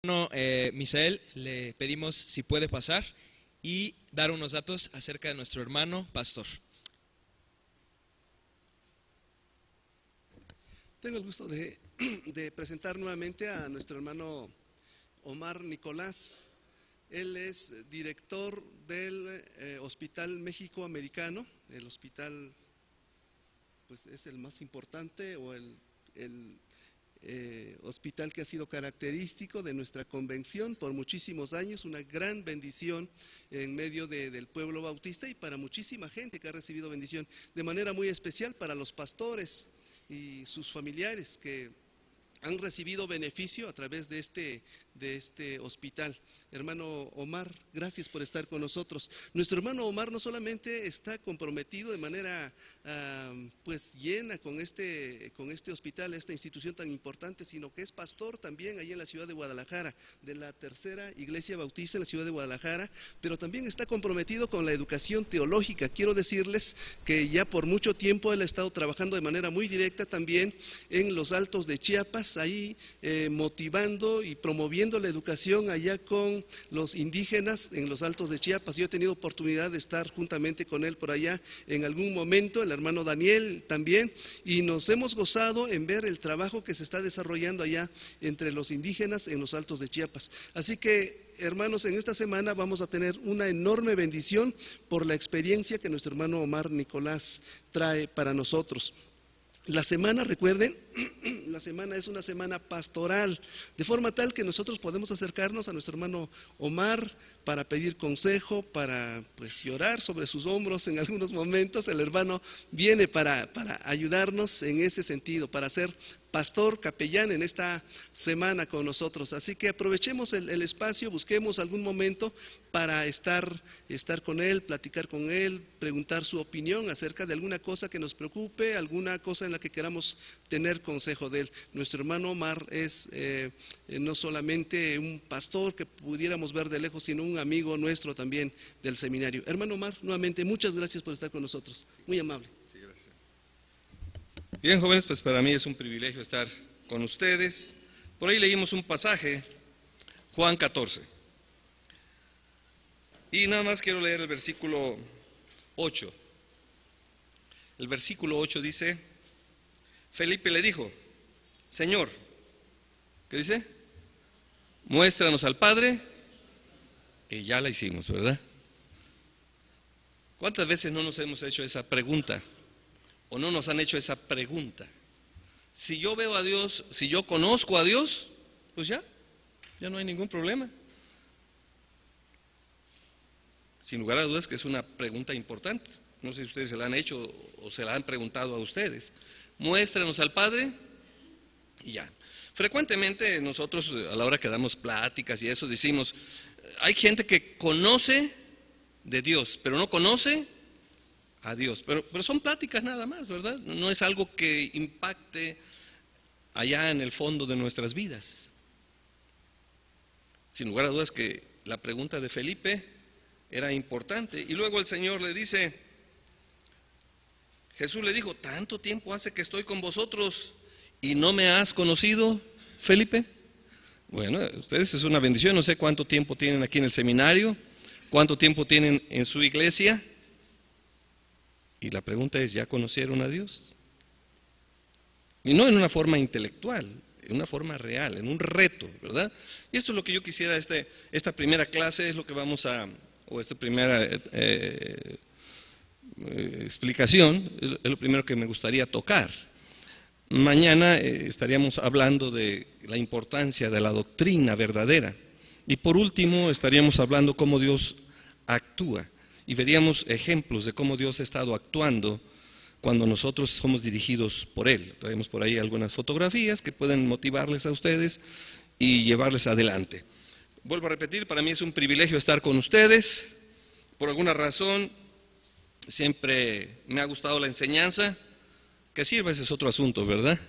Bueno, Misael, le pedimos si puede pasar y dar unos datos acerca de nuestro hermano pastor. Tengo el gusto de presentar nuevamente a nuestro hermano Omar Nicolás. Él es director del Hospital México Americano. El hospital pues es el más importante o el hospital que ha sido característico de nuestra convención por muchísimos años, una gran bendición en medio del pueblo bautista y para muchísima gente que ha recibido bendición, de manera muy especial para los pastores y sus familiares que han recibido beneficio a través de este hospital. Hermano Omar, gracias por estar con nosotros. Nuestro hermano Omar no solamente está comprometido de manera pues llena con este hospital, esta institución tan importante, sino que es pastor también ahí en la ciudad de Guadalajara, de la tercera iglesia bautista en la ciudad de Guadalajara, pero también está comprometido con la educación teológica. Quiero decirles que ya por mucho tiempo él ha estado trabajando de manera muy directa también en los Altos de Chiapas, ahí motivando y promoviendo la educación allá con los indígenas en los Altos de Chiapas. Yo he tenido oportunidad de estar juntamente con él por allá en algún momento, el hermano Daniel también, y nos hemos gozado en ver el trabajo que se está desarrollando allá entre los indígenas en los Altos de Chiapas. Así que, hermanos, en esta semana vamos a tener una enorme bendición por la experiencia que nuestro hermano Omar Nicolás trae para nosotros. La semana, recuerden, la semana es una semana pastoral, de forma tal que nosotros podemos acercarnos a nuestro hermano Omar para pedir consejo, para pues llorar sobre sus hombros en algunos momentos. El hermano viene para ayudarnos en ese sentido, para ser pastor, capellán en esta semana con nosotros. Así que aprovechemos el espacio, busquemos algún momento para estar con él, platicar con él, preguntar su opinión acerca de alguna cosa que nos preocupe, alguna cosa en la que queramos tener consejo de él. Nuestro hermano Omar es no solamente un pastor que pudiéramos ver de lejos, sino un amigo nuestro también del seminario. Hermano Omar, nuevamente muchas gracias por estar con nosotros, muy amable. Sí, gracias. Bien, jóvenes, pues para mí es un privilegio estar con ustedes. Por ahí leímos un pasaje, Juan 14. Y nada más quiero leer el versículo 8. El versículo 8 dice, Felipe le dijo, Señor, ¿qué dice? Muéstranos al Padre, y ya la hicimos, ¿verdad? ¿Cuántas veces no nos hemos hecho esa pregunta? ¿O no nos han hecho esa pregunta? Si yo veo a Dios, si yo conozco a Dios, pues ya no hay ningún problema. Sin lugar a dudas que es una pregunta importante. No sé si ustedes se la han hecho o se la han preguntado a ustedes. Muéstranos al Padre y ya. Frecuentemente nosotros a la hora que damos pláticas y eso decimos, hay gente que conoce de Dios, pero no conoce a Dios. Pero son pláticas nada más, ¿verdad? No es algo que impacte allá en el fondo de nuestras vidas. Sin lugar a dudas que la pregunta de Felipe era importante. Y luego el Señor le dice, Jesús le dijo, ¿tanto tiempo hace que estoy con vosotros y no me has conocido, Felipe? Bueno, ustedes es una bendición, no sé cuánto tiempo tienen aquí en el seminario, cuánto tiempo tienen en su iglesia. Y la pregunta es, ¿ya conocieron a Dios? Y no en una forma intelectual, en una forma real, en un reto, ¿verdad? Y esto es lo que yo quisiera, esta primera clase es lo que vamos a, o esta primera explicación, es lo primero que me gustaría tocar. Mañana estaríamos hablando de la importancia de la doctrina verdadera. Y por último estaríamos hablando cómo Dios actúa. Y veríamos ejemplos de cómo Dios ha estado actuando cuando nosotros somos dirigidos por Él. Traemos por ahí algunas fotografías que pueden motivarles a ustedes y llevarles adelante. Vuelvo a repetir, para mí es un privilegio estar con ustedes. Por alguna razón, siempre me ha gustado la enseñanza. Que sirva, ese es otro asunto, ¿verdad?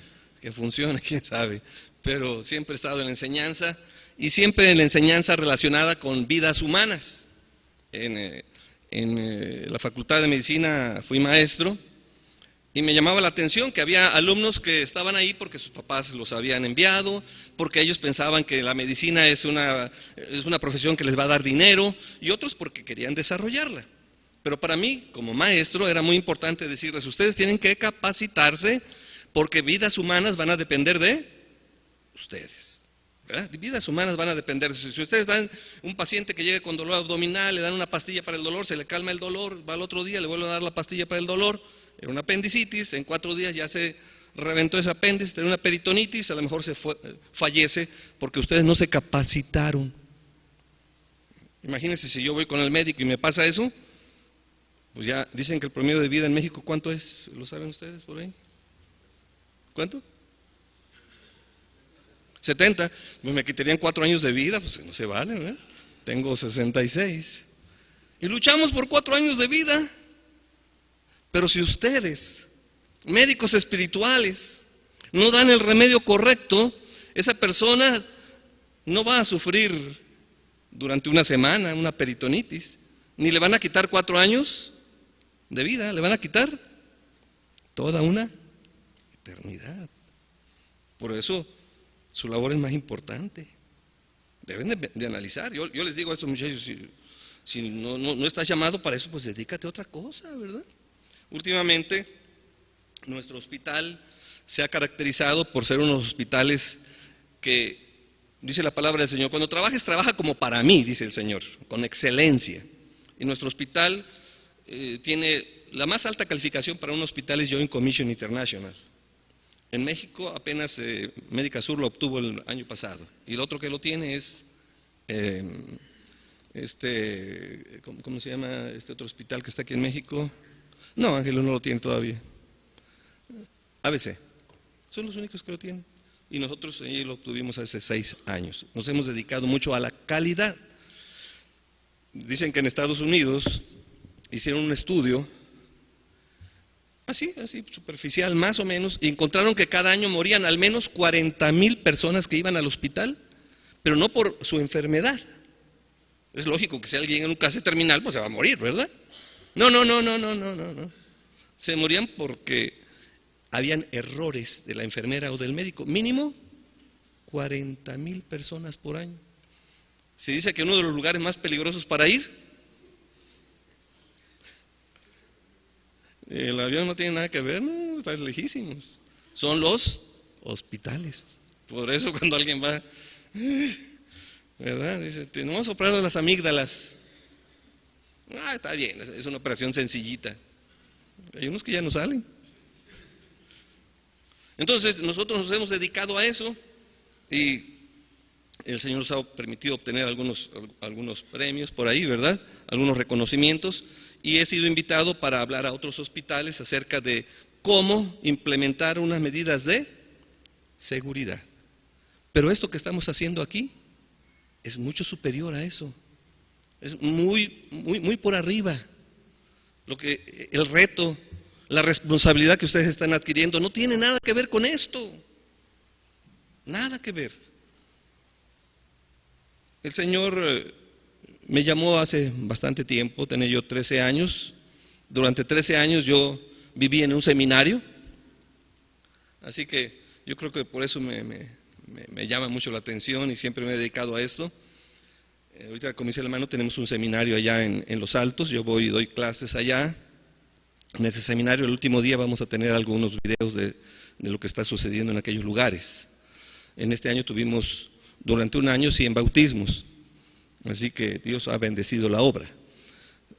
Que funcione, quién sabe. Pero siempre he estado en la enseñanza y siempre en la enseñanza relacionada con vidas humanas. En la Facultad de Medicina fui maestro Y me llamaba la atención que había alumnos que estaban ahí porque sus papás los habían enviado, porque ellos pensaban que la medicina es una profesión que les va a dar dinero, y otros porque querían desarrollarla. Pero para mí, como maestro, era muy importante decirles: ustedes tienen que capacitarse, porque vidas humanas van a depender de ustedes, ¿verdad? Vidas humanas van a depender. Si ustedes dan un paciente que llegue con dolor abdominal, le dan una pastilla para el dolor, se le calma el dolor, va al otro día, le vuelven a dar la pastilla para el dolor, era una apendicitis, en 4 días ya se reventó ese apéndice, tiene una peritonitis, a lo mejor fallece porque ustedes no se capacitaron. Imagínense si yo voy con el médico y me pasa eso, pues ya dicen que el promedio de vida en México, ¿cuánto es? ¿Lo saben ustedes por ahí? ¿Cuánto? 70. Pues me quitarían 4 años de vida, pues no se vale, ¿verdad? Tengo 66. Y luchamos por 4 años de vida. Pero si ustedes, médicos espirituales, no dan el remedio correcto, esa persona no va a sufrir durante una semana una peritonitis, ni le van a quitar 4 años de vida, le van a quitar toda una eternidad. Por eso su labor es más importante. Deben de analizar. Yo les digo a estos muchachos: si no estás llamado para eso, pues dedícate a otra cosa, ¿verdad? Últimamente, nuestro hospital se ha caracterizado por ser unos hospitales que, dice la palabra del Señor, cuando trabajes, trabaja como para mí, dice el Señor, con excelencia. Y nuestro hospital tiene la más alta calificación para un hospital, es Joint Commission International. En México apenas Médica Sur lo obtuvo el año pasado. Y el otro que lo tiene es, ¿cómo se llama este otro hospital que está aquí en México? No, Ángeles no lo tiene todavía. ABC, son los únicos que lo tienen. Y nosotros ahí lo obtuvimos hace 6 años. Nos hemos dedicado mucho a la calidad. Dicen que en Estados Unidos hicieron un estudio, así superficial más o menos, y encontraron que cada año morían al menos 40,000 personas que iban al hospital, pero no por su enfermedad. Es lógico que si alguien en un caso terminal, pues se va a morir, ¿verdad? No. Se morían porque habían errores de la enfermera o del médico. Mínimo 40,000 personas por año. Se dice que uno de los lugares más peligrosos para ir, el avión no tiene nada que ver, no, está lejísimos, son los hospitales. Por eso cuando alguien va, ¿verdad? Dice: tenemos que operar las amígdalas. Está bien, es una operación sencillita. Hay unos que ya no salen. Entonces nosotros nos hemos dedicado a eso, y el Señor nos ha permitido obtener algunos premios por ahí, ¿verdad? Algunos reconocimientos, y he sido invitado para hablar a otros hospitales acerca de cómo implementar unas medidas de seguridad. Pero esto que estamos haciendo aquí es mucho superior a eso. Es muy por arriba. El reto, la responsabilidad que ustedes están adquiriendo no tiene nada que ver con esto. Nada que ver. El Señor me llamó hace bastante tiempo, tenía yo 13 años. Durante 13 años yo viví en un seminario. Así que yo creo que por eso me llama mucho la atención y siempre me he dedicado a esto. Ahorita, como dice el hermano, tenemos un seminario allá en Los Altos. Yo voy y doy clases allá. En ese seminario, el último día, vamos a tener algunos videos de lo que está sucediendo en aquellos lugares. En este año tuvimos, durante un año, 100 bautismos. Así que Dios ha bendecido la obra.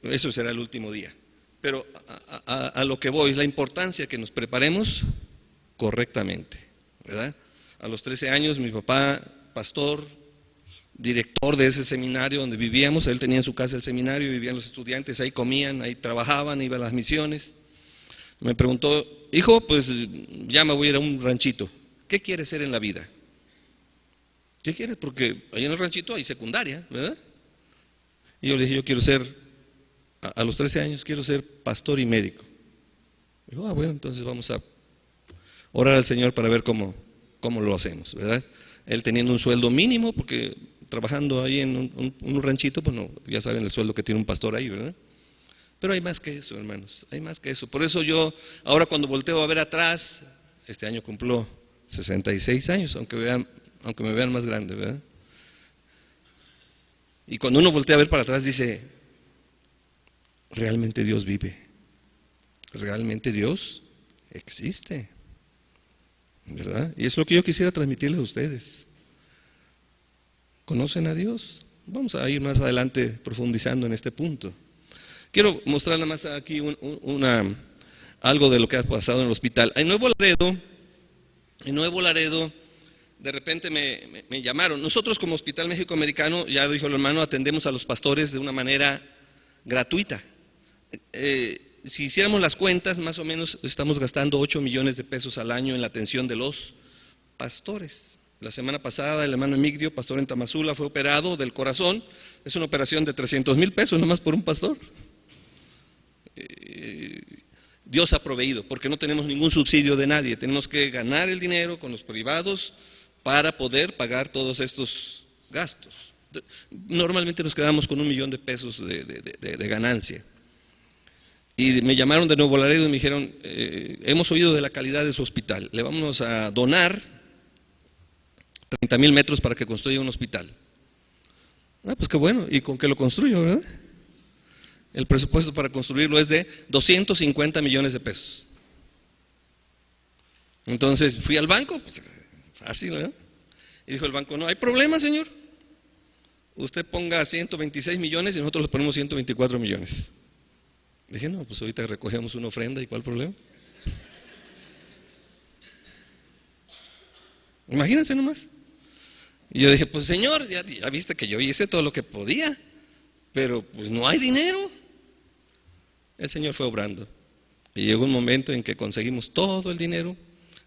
Eso será el último día. Pero a lo que voy, la importancia que nos preparemos correctamente, ¿verdad? A los 13 años, mi papá, pastor, director de ese seminario donde vivíamos, él tenía en su casa el seminario, vivían los estudiantes, ahí comían, ahí trabajaban, iban a las misiones. Me preguntó: hijo, pues ya me voy a ir a un ranchito, ¿qué quieres ser en la vida? ¿Qué quieres? Porque ahí en el ranchito hay secundaria, ¿verdad? Y yo le dije: yo quiero ser, a los 13 años, quiero ser pastor y médico. Dijo: bueno, entonces vamos a orar al Señor para ver cómo lo hacemos, ¿verdad? Él teniendo un sueldo mínimo, porque trabajando ahí en un ranchito, pues no, ya saben el sueldo que tiene un pastor ahí, ¿verdad? Pero hay más que eso, hermanos, hay más que eso. Por eso yo, ahora cuando volteo a ver atrás, este año cumplo 66 años, aunque me vean más grande, ¿verdad? Y cuando uno voltea a ver para atrás dice, realmente Dios vive, realmente Dios existe, ¿verdad? Y es lo que yo quisiera transmitirles a ustedes. ¿Conocen a Dios? Vamos a ir más adelante profundizando en este punto. Quiero mostrar nada más aquí algo de lo que ha pasado en el hospital. En Nuevo Laredo, de repente me llamaron. Nosotros como Hospital México Americano, ya lo dijo el hermano, atendemos a los pastores de una manera gratuita. Si hiciéramos las cuentas, más o menos estamos gastando 8 millones de pesos al año en la atención de los pastores. La semana pasada el hermano Emigdio, pastor en Tamazula, fue operado del corazón. Es una operación de 300,000 pesos nomás por un pastor. Dios ha proveído, porque no tenemos ningún subsidio de nadie. Tenemos que ganar el dinero con los privados para poder pagar todos estos gastos. Normalmente nos quedamos con 1 millón de pesos de ganancia. Y me llamaron de Nuevo Laredo y me dijeron, hemos oído de la calidad de su hospital, le vamos a donar 30,000 metros para que construya un hospital. Pues qué bueno, ¿y con qué lo construyo, verdad? El presupuesto para construirlo es de 250 millones de pesos. Entonces fui al banco, pues, fácil, ¿verdad? Y dijo el banco, no hay problema, señor. Usted ponga 126 millones y nosotros le ponemos 124 millones. Dije, no, pues ahorita recogemos una ofrenda y ¿cuál problema? Imagínense nomás. Y yo dije, pues señor, ya viste que yo hice todo lo que podía, pero pues no hay dinero. El Señor fue obrando. Y llegó un momento en que conseguimos todo el dinero,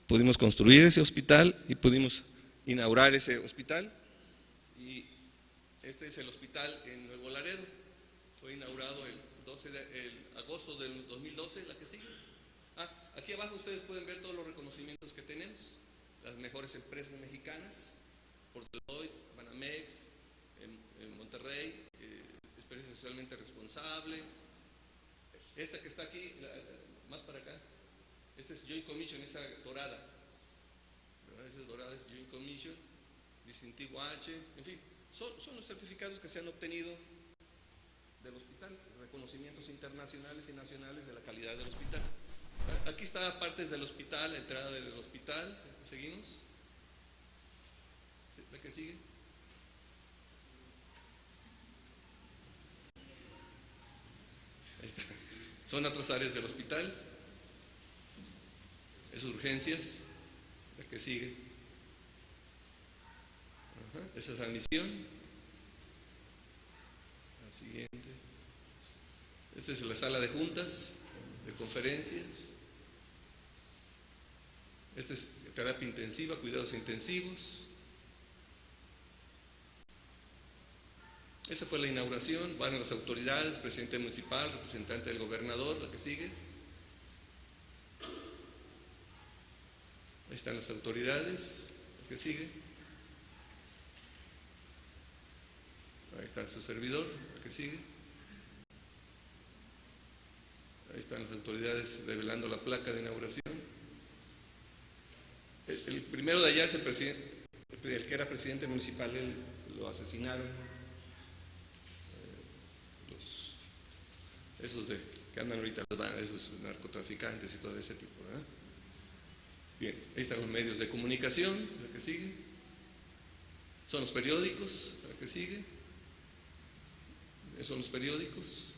pudimos construir ese hospital y pudimos inaugurar ese hospital. Y este es el hospital en Nuevo Laredo. Fue inaugurado el agosto del 2012, la que sigue. Aquí abajo ustedes pueden ver todos los reconocimientos que tenemos. Las mejores empresas mexicanas, por Deloitte, Banamex, en Monterrey, experiencia socialmente responsable. Esta que está aquí, más para acá, esta es Joint Commission, esa dorada. Esa dorada es Joint Commission, distintivo H, en fin, son los certificados que se han obtenido del hospital, reconocimientos internacionales y nacionales de la calidad del hospital. Aquí está partes del hospital, la entrada del hospital, seguimos. ¿La que sigue? Ahí está. Son otras áreas del hospital. Es urgencias. La que sigue. Esa es la admisión. La siguiente. Esta es la sala de juntas, de conferencias. Esta es terapia intensiva, cuidados intensivos. Esa fue la inauguración, van las autoridades, presidente municipal, representante del gobernador, la que sigue. Ahí están las autoridades, la que sigue. Ahí está su servidor, la que sigue. Ahí están las autoridades revelando la placa de inauguración. El primero de allá es el presidente, el que era presidente municipal, él lo asesinaron. Esos que andan ahorita, esos narcotraficantes y todo ese tipo, ¿verdad? Bien, ahí están los medios de comunicación, la que sigue. Son los periódicos, la que sigue. Son los periódicos.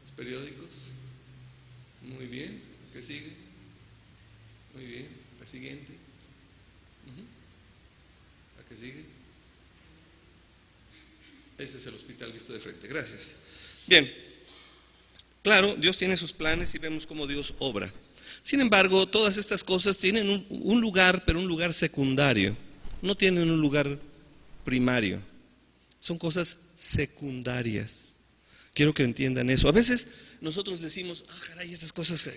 Los periódicos. Muy bien, la que sigue. Muy bien, la siguiente. La que sigue. Ese es el hospital visto de frente. Gracias. Bien, claro, Dios tiene sus planes y vemos cómo Dios obra. Sin embargo, todas estas cosas tienen un lugar, pero un lugar secundario. No tienen un lugar primario. Son cosas secundarias. Quiero que entiendan eso. A veces nosotros decimos, caray, estas cosas,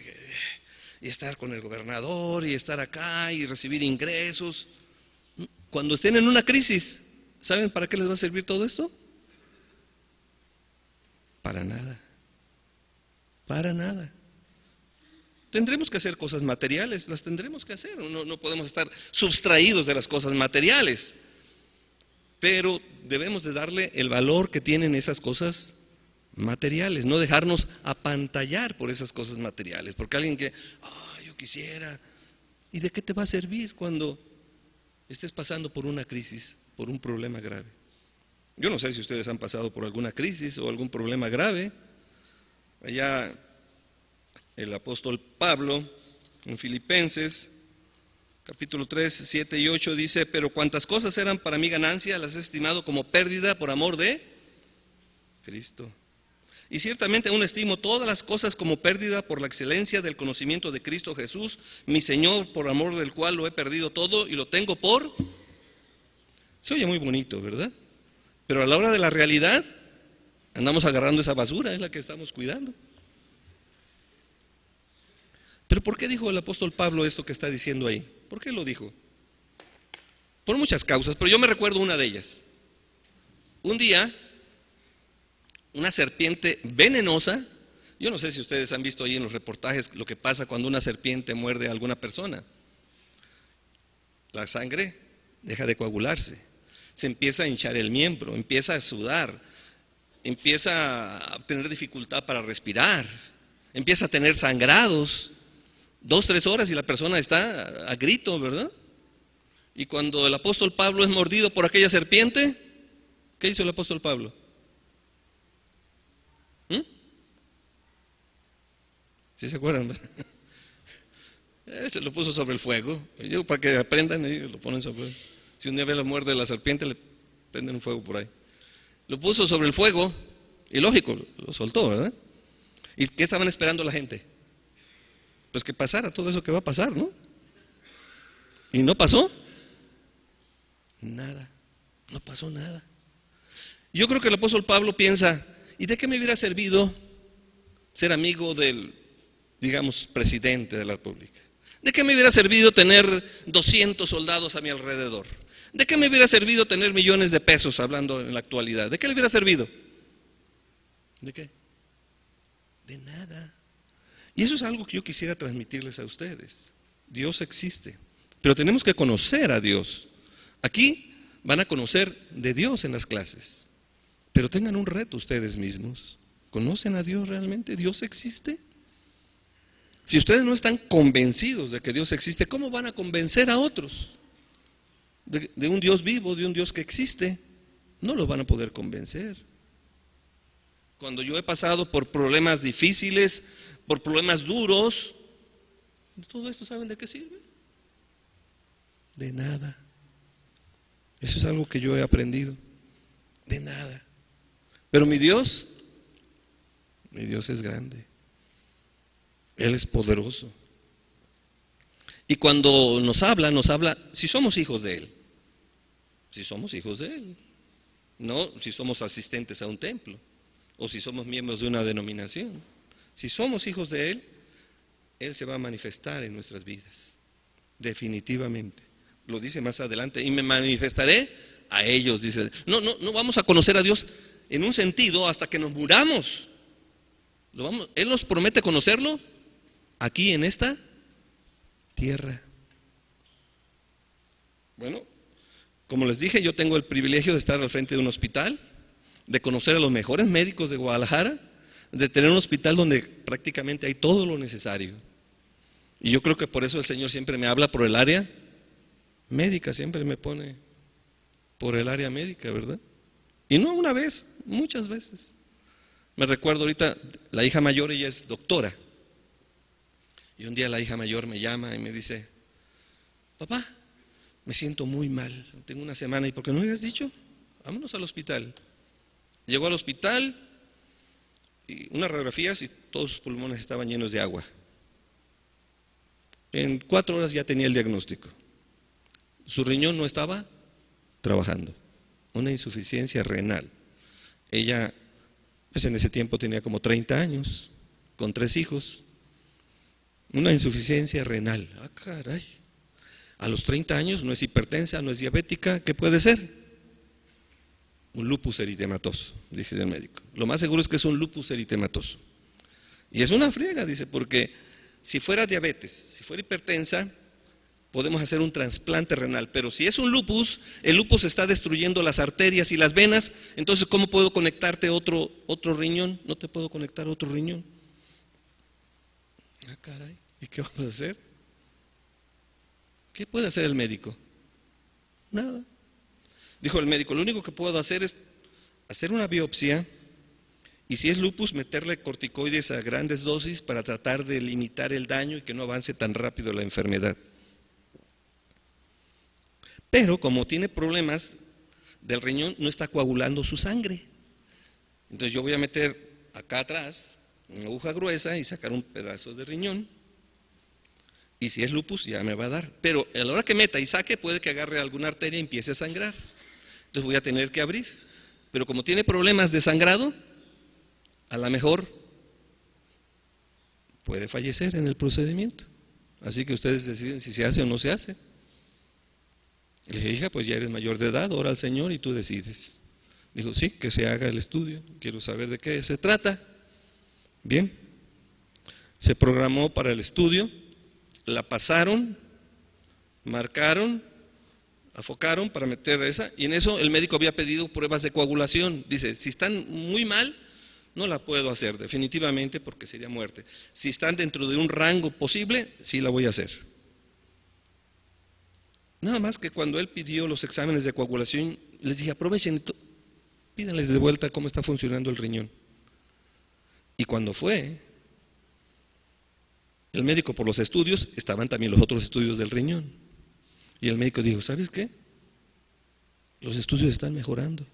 y estar con el gobernador, y estar acá, y recibir ingresos. Cuando estén en una crisis, ¿saben para qué les va a servir todo esto? Para nada. Para nada. Tendremos que hacer cosas materiales, las tendremos que hacer. No podemos estar sustraídos de las cosas materiales. Pero debemos de darle el valor que tienen esas cosas materiales, no dejarnos apantallar por esas cosas materiales. Porque alguien que, yo quisiera, ¿y de qué te va a servir cuando estés pasando por una crisis, por un problema grave? Yo no sé si ustedes han pasado por alguna crisis o algún problema grave. Allá el apóstol Pablo en Filipenses capítulo 3, 7 y 8 dice: pero cuantas cosas eran para mí ganancia, las he estimado como pérdida por amor de Cristo. Y ciertamente aún estimo todas las cosas como pérdida por la excelencia del conocimiento de Cristo Jesús, mi Señor, por amor del cual lo he perdido todo y lo tengo por... Se oye muy bonito, ¿verdad? Pero a la hora de la realidad andamos agarrando esa basura, es la que estamos cuidando. Pero ¿por qué dijo el apóstol Pablo esto que está diciendo ahí? ¿Por qué lo dijo? Por muchas causas, pero yo me recuerdo una de ellas. Un día, una serpiente venenosa, yo no sé si ustedes han visto ahí en los reportajes lo que pasa cuando una serpiente muerde a alguna persona. La sangre deja de coagularse, se empieza a hinchar el miembro, empieza a sudar, empieza a tener dificultad para respirar, empieza a tener sangrados, 2-3 horas y la persona está a grito, ¿verdad? Y cuando el apóstol Pablo es mordido por aquella serpiente, ¿qué hizo el apóstol Pablo? ¿Sí se acuerdan? Se lo puso sobre el fuego. Yo, para que aprendan, lo ponen sobre el fuego. Si un día ve la muerde la serpiente, le prenden un fuego por ahí. Lo puso sobre el fuego y lógico, lo soltó, ¿verdad? ¿Y qué estaban esperando la gente? Pues que pasara todo eso que va a pasar, ¿no? ¿Y no pasó? Nada, no pasó nada. Yo creo que el apóstol Pablo piensa, ¿y de qué me hubiera servido ser amigo del, digamos, presidente de la República? ¿De qué me hubiera servido tener 200 soldados a mi alrededor? ¿De qué me hubiera servido tener millones de pesos, hablando en la actualidad? ¿De qué le hubiera servido? ¿De qué? De nada. Y eso es algo que yo quisiera transmitirles a ustedes. Dios existe, pero tenemos que conocer a Dios. Aquí van a conocer de Dios en las clases, pero tengan un reto ustedes mismos. ¿Conocen a Dios realmente? ¿Dios existe? Si ustedes no están convencidos de que Dios existe, ¿cómo van a convencer a otros de un Dios vivo, de un Dios que existe? No lo van a poder convencer. Cuando yo he pasado por problemas difíciles, por problemas duros, todo esto, ¿saben de qué sirve? De nada. Eso es algo que yo he aprendido. De nada. Pero mi Dios es grande. Él es poderoso. Y cuando nos habla, si somos hijos de Él. Si somos hijos de Él. No si somos asistentes a un templo o si somos miembros de una denominación. Si somos hijos de Él, Él se va a manifestar en nuestras vidas. Definitivamente. Lo dice más adelante. Y me manifestaré a ellos, dice. No vamos a conocer a Dios en un sentido hasta que nos muramos. Él nos promete conocerlo aquí en esta tierra. Bueno, como les dije, yo tengo el privilegio de estar al frente de un hospital, de conocer a los mejores médicos de Guadalajara, de tener un hospital donde prácticamente hay todo lo necesario. Y yo creo que por eso el Señor siempre me habla por el área médica, siempre me pone por el área médica, ¿verdad? Y no una vez, muchas veces. Me recuerdo ahorita, la hija mayor, ella es doctora. Y un día la hija mayor me llama y me dice: papá, me siento muy mal, tengo una semana. ¿Y por qué no le has dicho? Vámonos al hospital. Llegó al hospital y unas radiografías y todos sus pulmones estaban llenos de agua. En 4 horas ya tenía el diagnóstico. Su riñón no estaba trabajando, una insuficiencia renal. Ella, pues en ese tiempo tenía como 30 años, con 3 hijos. Una insuficiencia renal. Ah, caray. A los 30 años no es hipertensa, no es diabética, ¿qué puede ser? un lupus eritematoso, dice el médico. Lo más seguro es que es un lupus eritematoso. Y es una friega, dice, porque si fuera diabetes, si fuera hipertensa, podemos hacer un trasplante renal. Pero si es un lupus, el lupus está destruyendo las arterias y las venas. Entonces, ¿cómo puedo conectarte otro riñón? No te puedo conectar otro riñón. Ah, caray, ¿y qué vamos a hacer? ¿Qué puede hacer el médico? Nada. Dijo el médico, lo único que puedo hacer es hacer una biopsia y si es lupus, meterle corticoides a grandes dosis para tratar de limitar el daño y que no avance tan rápido la enfermedad. Pero como tiene problemas del riñón, no está coagulando su sangre. Entonces yo voy a meter acá atrás una aguja gruesa y sacar un pedazo de riñón. Y si es lupus, ya me va a dar. Pero a la hora que meta y saque, puede que agarre alguna arteria y empiece a sangrar. Entonces voy a tener que abrir. Pero como tiene problemas de sangrado, a lo mejor puede fallecer en el procedimiento. Así que ustedes deciden si se hace o no se hace. Le dije, hija, pues ya eres mayor de edad, ora al Señor y tú decides. Dijo, sí, que se haga el estudio, quiero saber de qué se trata. Bien, se programó para el estudio, la pasaron, marcaron, afocaron para meter esa, y en eso el médico había pedido pruebas de coagulación. Dice, si están muy mal, no la puedo hacer definitivamente porque sería muerte. Si están dentro de un rango posible, sí la voy a hacer. Nada más que cuando él pidió los exámenes de coagulación, les dije, aprovechen, pídanles de vuelta cómo está funcionando el riñón. Y cuando fue, el médico por los estudios, estaban también los otros estudios del riñón. Y el médico dijo, ¿sabes qué? Los estudios están mejorando.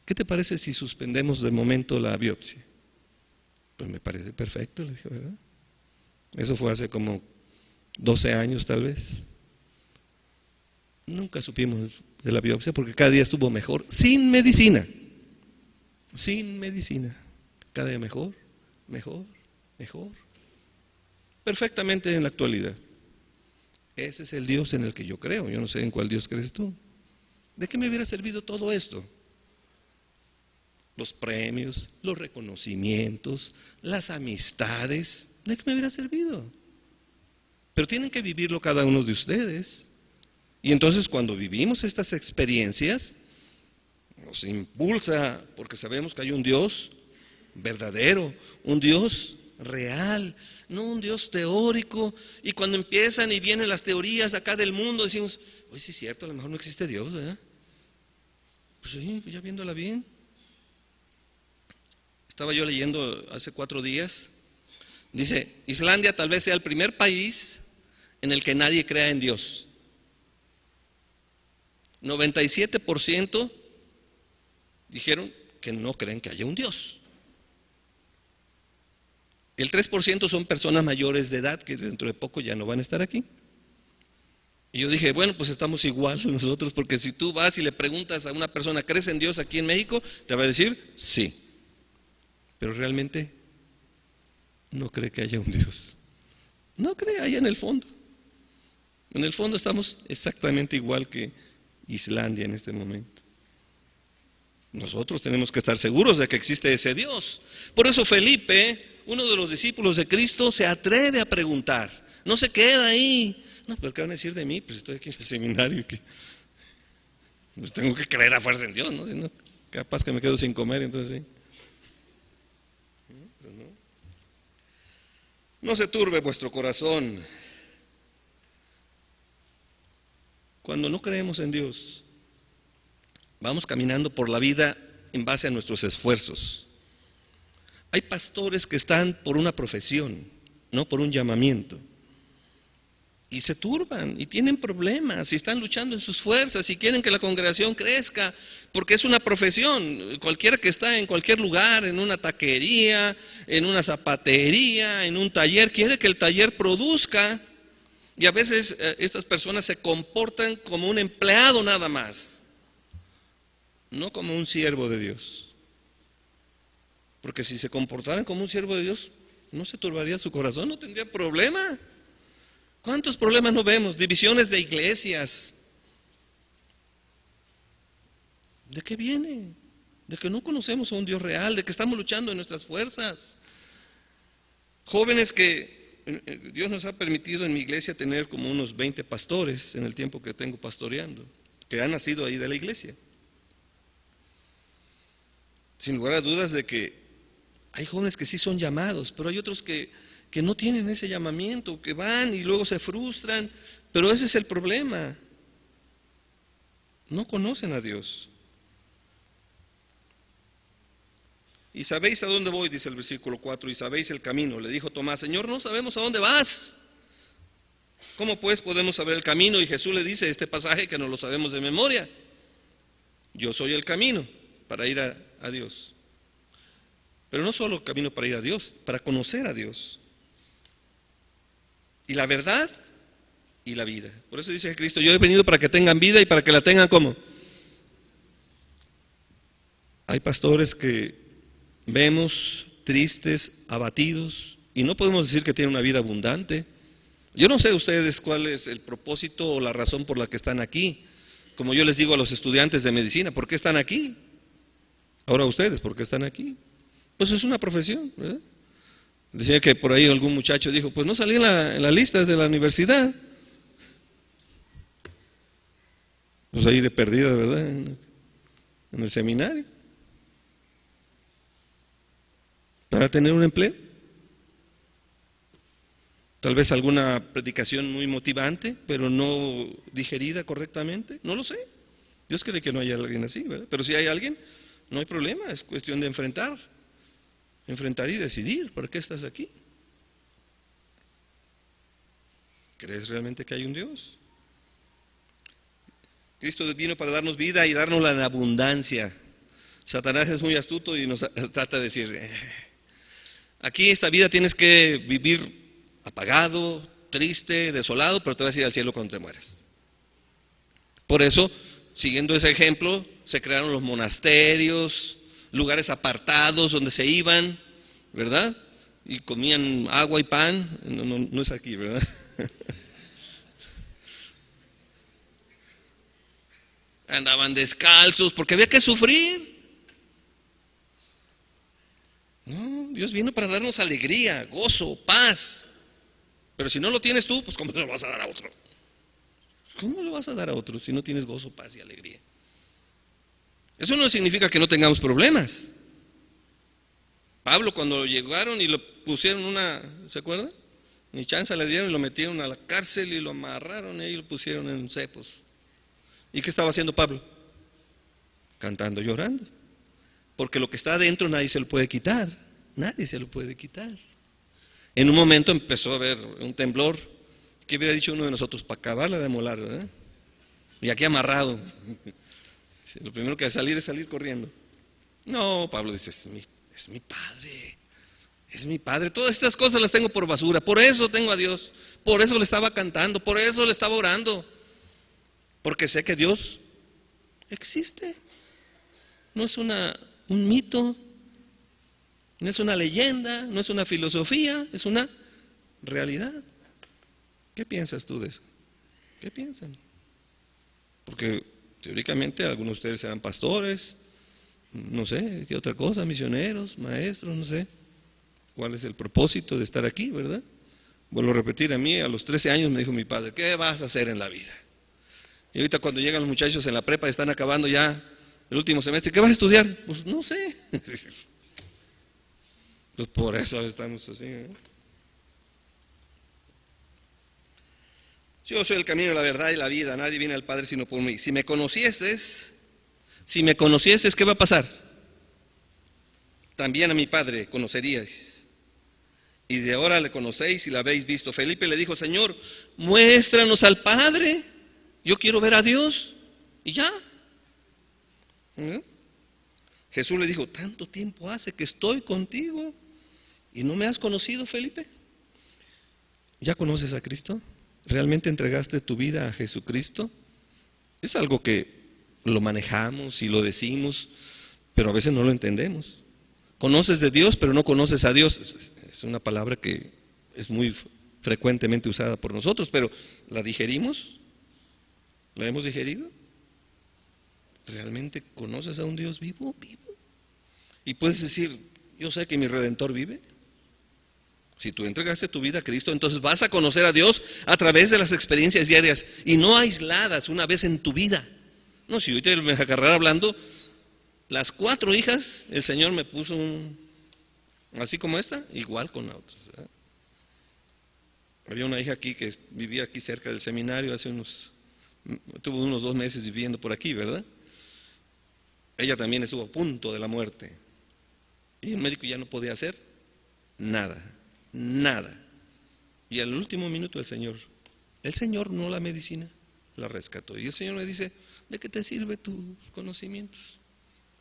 ¿Qué te parece si suspendemos de momento la biopsia? Pues me parece perfecto, le dije, ¿verdad? Eso fue hace como 12 años tal vez. Nunca supimos de la biopsia porque cada día estuvo mejor, sin medicina. Sin medicina. Cada día mejor, mejor, mejor. Perfectamente en la actualidad. Ese es el Dios en el que yo creo. Yo no sé en cuál Dios crees tú. ¿De qué me hubiera servido todo esto? Los premios, los reconocimientos, las amistades. ¿De qué me hubiera servido? Pero tienen que vivirlo cada uno de ustedes. Y entonces cuando vivimos estas experiencias, nos impulsa porque sabemos que hay un Dios verdadero, un Dios real, no un Dios teórico. Y cuando empiezan y vienen las teorías de acá del mundo, decimos, oye, sí es cierto, a lo mejor no existe Dios, ¿verdad? Pues sí, ya viéndola bien. Estaba yo leyendo hace 4 días, dice, Islandia tal vez sea el primer país en el que nadie crea en Dios. 97% dijeron que no creen que haya un Dios. El 3% son personas mayores de edad que dentro de poco ya no van a estar aquí. Y yo dije, bueno, pues estamos igual nosotros, porque si tú vas y le preguntas a una persona, ¿crees en Dios aquí en México? Te va a decir, sí. Pero realmente no cree que haya un Dios. No cree, ahí en el fondo. En el fondo estamos exactamente igual que Islandia en este momento. Nosotros tenemos que estar seguros de que existe ese Dios. Por eso Felipe, uno de los discípulos de Cristo, se atreve a preguntar. No se queda ahí. No, pero ¿qué van a decir de mí? Pues estoy aquí en el seminario. Pues tengo que creer a fuerza en Dios, ¿no? Si no, capaz que me quedo sin comer, entonces sí. Pero no se turbe vuestro corazón. Cuando no creemos en Dios, vamos caminando por la vida en base a nuestros esfuerzos. Hay pastores que están por una profesión, no por un llamamiento. Y se turban y tienen problemas y están luchando en sus fuerzas y quieren que la congregación crezca porque es una profesión. Cualquiera que está en cualquier lugar, en una taquería, en una zapatería, en un taller, quiere que el taller produzca. Y a veces estas personas se comportan como un empleado nada más, no como un siervo de Dios. Porque si se comportaran como un siervo de Dios, no se turbaría su corazón, no tendría problema. ¿Cuántos problemas no vemos? Divisiones de iglesias. ¿De qué viene? de que no conocemos a un Dios real, de que estamos luchando en nuestras fuerzas. Jóvenes que Dios nos ha permitido en mi iglesia tener como unos 20 pastores en el tiempo que tengo pastoreando, que han nacido ahí de la iglesia. Sin lugar a dudas de que hay jóvenes que sí son llamados, pero hay otros que no tienen ese llamamiento, que van y luego se frustran, pero ese es el problema. No conocen a Dios. Y sabéis a dónde voy, dice el versículo 4, y sabéis el camino. Le dijo Tomás: Señor, no sabemos a dónde vas. ¿Cómo pues podemos saber el camino? Y Jesús le dice este pasaje que no lo sabemos de memoria: yo soy el camino para ir a Dios. Pero no solo el camino para ir a Dios, para conocer a Dios. Y la verdad y la vida. Por eso dice Cristo: yo he venido para que tengan vida y para que la tengan ¿cómo? Hay pastores que vemos tristes, abatidos, y no podemos decir que tienen una vida abundante. Yo no sé ustedes cuál es el propósito o la razón por la que están aquí. Como yo les digo a los estudiantes de medicina: ¿por qué están aquí? Ahora ustedes, ¿por qué están aquí? Pues es una profesión, ¿verdad? Decía que por ahí algún muchacho dijo: pues no salí en la lista de la universidad. Pues ahí de perdida, ¿verdad? En el seminario. Para tener un empleo. Tal vez alguna predicación muy motivante, pero no digerida correctamente. No lo sé. Dios quiere que no haya alguien así, ¿verdad? Pero si hay alguien, no hay problema. Es cuestión de enfrentar y decidir. ¿Por qué estás aquí? ¿Crees realmente que hay un Dios? Cristo vino para darnos vida y dárnosla en abundancia. Satanás es muy astuto y nos trata de decir: aquí esta vida tienes que vivir apagado, triste, desolado, pero te vas a ir al cielo cuando te mueras. Por eso, siguiendo ese ejemplo, se crearon los monasterios, lugares apartados donde se iban, ¿verdad? Y comían agua y pan. No es aquí, ¿verdad? Andaban descalzos porque había que sufrir. No, Dios vino para darnos alegría, gozo, paz. Pero si no lo tienes tú, pues ¿cómo te lo vas a dar a otro? ¿Cómo lo vas a dar a otro si no tienes gozo, paz y alegría? Eso no significa que no tengamos problemas. Pablo, cuando llegaron y lo pusieron ¿se acuerdan? Ni chance le dieron y lo metieron a la cárcel y lo amarraron y ahí lo pusieron en cepos. ¿Y qué estaba haciendo Pablo? Cantando, llorando. Porque lo que está adentro nadie se lo puede quitar. Nadie se lo puede quitar. En un momento empezó a haber un temblor. ¿Qué hubiera dicho uno de nosotros? Para acabarla de amolar, ¿verdad? Y aquí amarrado. Lo primero que hay que salir es salir corriendo. No, Pablo dice: es mi Padre. Es mi Padre. Todas estas cosas las tengo por basura. Por eso tengo a Dios. Por eso le estaba cantando. Por eso le estaba orando. Porque sé que Dios existe. No es un mito. No es una leyenda, no es una filosofía, es una realidad. ¿Qué piensas tú de eso? ¿Qué piensan? Porque teóricamente algunos de ustedes serán pastores, no sé, ¿qué otra cosa? Misioneros, maestros, no sé. ¿Cuál es el propósito de estar aquí, verdad? Vuelvo a repetir, a mí a los 13 años me dijo mi padre: ¿qué vas a hacer en la vida? Y ahorita cuando llegan los muchachos en la prepa, están acabando ya el último semestre, ¿qué vas a estudiar? Pues no sé. Pues por eso estamos así, ¿eh? Yo soy el camino, la verdad y la vida. Nadie viene al Padre sino por mí. Si me conocieses, ¿qué va a pasar? También a mi Padre conoceríais. Y de ahora le conocéis y la habéis visto. Felipe le dijo: Señor, muéstranos al Padre. Yo quiero ver a Dios. Y ya. ¿Eh? Jesús le dijo: tanto tiempo hace que estoy contigo y no me has conocido, Felipe. ¿Ya conoces a Cristo? ¿Realmente entregaste tu vida a Jesucristo? Es algo que lo manejamos y lo decimos, pero a veces no lo entendemos. Conoces de Dios, pero no conoces a Dios. Es una palabra que es muy frecuentemente usada por nosotros, pero ¿la digerimos? ¿La hemos digerido? ¿Realmente conoces a un Dios vivo? Vivo. Y puedes decir, yo sé que mi Redentor vive. Si tú entregaste tu vida a Cristo, entonces vas a conocer a Dios a través de las experiencias diarias y no aisladas una vez en tu vida. No, si ahorita me agarrar hablando, las 4 hijas, el Señor me puso así como esta, igual con la otra. ¿Verdad? Había una hija aquí que vivía aquí cerca del seminario, tuvo unos 2 meses viviendo por aquí, ¿verdad? Ella también estuvo a punto de la muerte. Y el médico ya no podía hacer nada. Y al último minuto el Señor, no la medicina, la rescató. Y el Señor me dice, ¿de qué te sirve tus conocimientos?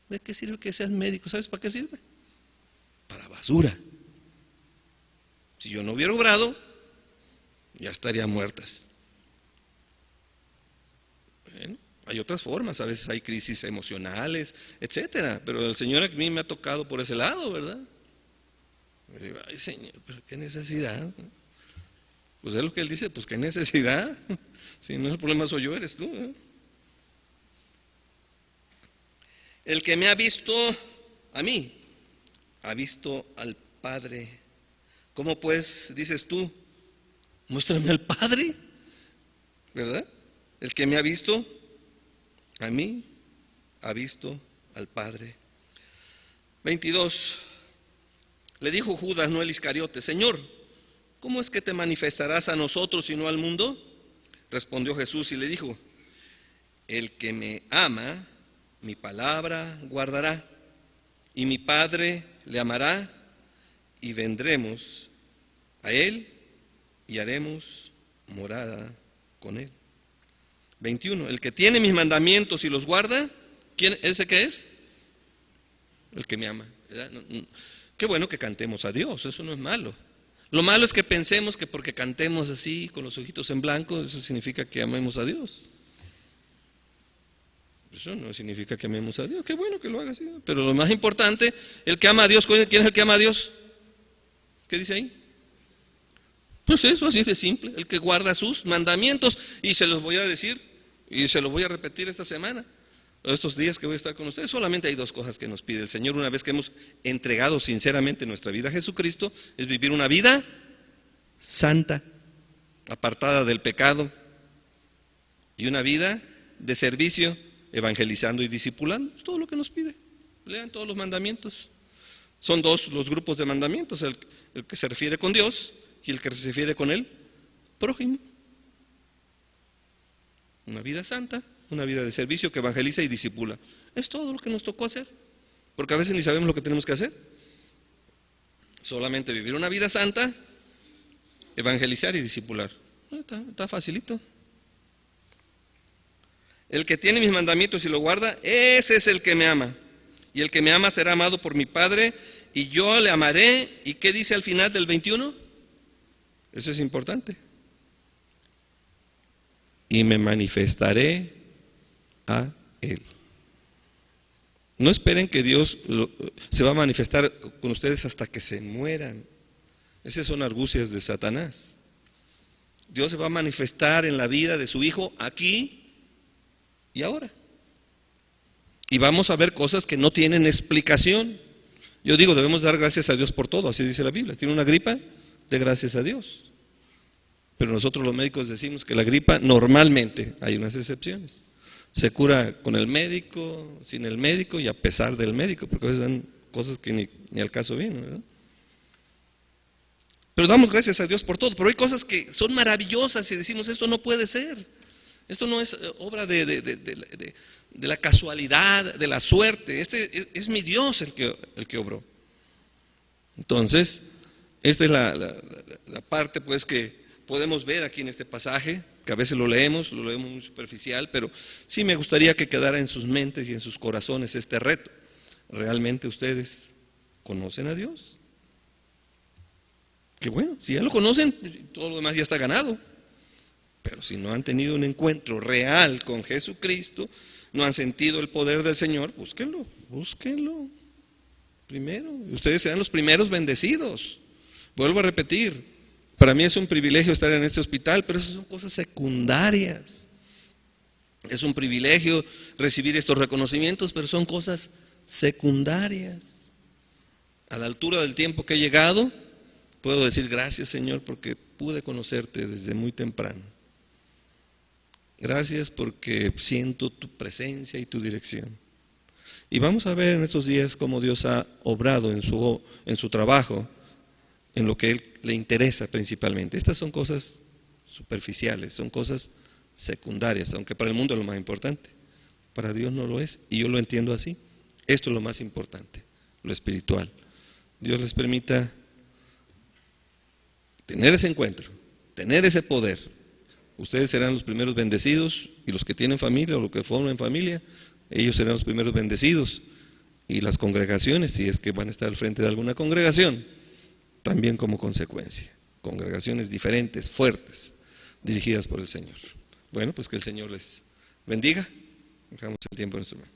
¿De qué sirve que seas médico? ¿Sabes para qué sirve? Para basura. Si yo no hubiera obrado, ya estarían muertas. Bueno, hay otras formas, a veces hay crisis emocionales, etcétera, pero el Señor a mí me ha tocado por ese lado, ¿verdad? Y digo, ay Señor, pero qué necesidad. Pues es lo que Él dice, pues qué necesidad. Si no, el problema soy yo, eres tú, ¿eh? El que me ha visto a mí, ha visto al Padre. ¿Cómo pues dices tú? Muéstrame al Padre, ¿verdad? El que me ha visto a mí, ha visto al Padre. 22. Le dijo Judas, no el Iscariote, Señor, ¿cómo es que te manifestarás a nosotros y no al mundo? Respondió Jesús y le dijo, el que me ama, mi palabra guardará, y mi Padre le amará, y vendremos a él y haremos morada con él. 21. El que tiene mis mandamientos y los guarda, ¿quién ese qué es? El que me ama, ¿verdad? Qué bueno que cantemos a Dios, eso no es malo. Lo malo es que pensemos que porque cantemos así, con los ojitos en blanco, eso significa que amemos a Dios. Eso no significa que amemos a Dios. Qué bueno que lo haga así. Pero lo más importante, el que ama a Dios, ¿quién es el que ama a Dios? ¿Qué dice ahí? Pues eso, así de simple. El que guarda sus mandamientos. Y se los voy a decir, y se los voy a repetir esta semana, estos días que voy a estar con ustedes. Solamente hay 2 cosas que nos pide el Señor una vez que hemos entregado sinceramente nuestra vida a Jesucristo: es vivir una vida santa, apartada del pecado, y una vida de servicio, evangelizando y discipulando. Es todo lo que nos pide. Lean todos los mandamientos. Son 2 los grupos de mandamientos: el que se refiere con Dios y el que se refiere con el prójimo. Una vida santa, una vida de servicio que evangeliza y disipula. Es todo lo que nos tocó hacer, porque a veces ni sabemos lo que tenemos que hacer. Solamente vivir una vida santa, evangelizar y discipular. Está facilito. El que tiene mis mandamientos y lo guarda, ese es el que me ama. Y el que me ama será amado por mi Padre, y yo le amaré. ¿Y qué dice al final del 21? Eso es importante. Y me manifestaré a Él. No esperen que Dios se va a manifestar con ustedes hasta que se mueran. Esas son argucias de Satanás. Dios se va a manifestar en la vida de su Hijo aquí y ahora. Y vamos a ver cosas que no tienen explicación. Yo digo, debemos dar gracias a Dios por todo, así dice la Biblia. ¿Tiene una gripa? De gracias a Dios. Pero nosotros los médicos decimos que la gripa normalmente, hay unas excepciones, se cura con el médico, sin el médico y a pesar del médico, porque a veces dan cosas que ni al caso vienen, ¿verdad? Pero damos gracias a Dios por todo. Pero hay cosas que son maravillosas y decimos, esto no puede ser. Esto no es obra de la casualidad, de la suerte. Este es mi Dios el que obró. Entonces, esta es la parte pues que podemos ver aquí en este pasaje, que a veces lo leemos muy superficial, pero sí me gustaría que quedara en sus mentes y en sus corazones este reto. ¿Realmente ustedes conocen a Dios? Que bueno, si ya lo conocen, todo lo demás ya está ganado. Pero si no han tenido un encuentro real con Jesucristo, no han sentido el poder del Señor, búsquenlo primero. Ustedes serán los primeros bendecidos. Vuelvo a repetir, para mí es un privilegio estar en este hospital, pero esas son cosas secundarias. Es un privilegio recibir estos reconocimientos, pero son cosas secundarias. a la altura del tiempo que he llegado, puedo decir gracias, Señor, porque pude conocerte desde muy temprano. Gracias porque siento tu presencia y tu dirección. Y vamos a ver en estos días cómo Dios ha obrado en su trabajo, en lo que Él le interesa principalmente. Estas son cosas superficiales, son cosas secundarias, aunque para el mundo es lo más importante. Para Dios no lo es, y yo lo entiendo así. Esto es lo más importante, lo espiritual. Dios les permita tener ese encuentro, tener ese poder. Ustedes serán los primeros bendecidos, y los que tienen familia o los que forman familia, ellos serán los primeros bendecidos. Y las congregaciones, si es que van a estar al frente de alguna congregación, también como consecuencia. Congregaciones diferentes, fuertes, dirigidas por el Señor. Bueno, pues que el Señor les bendiga. Dejamos el tiempo en nuestro mano.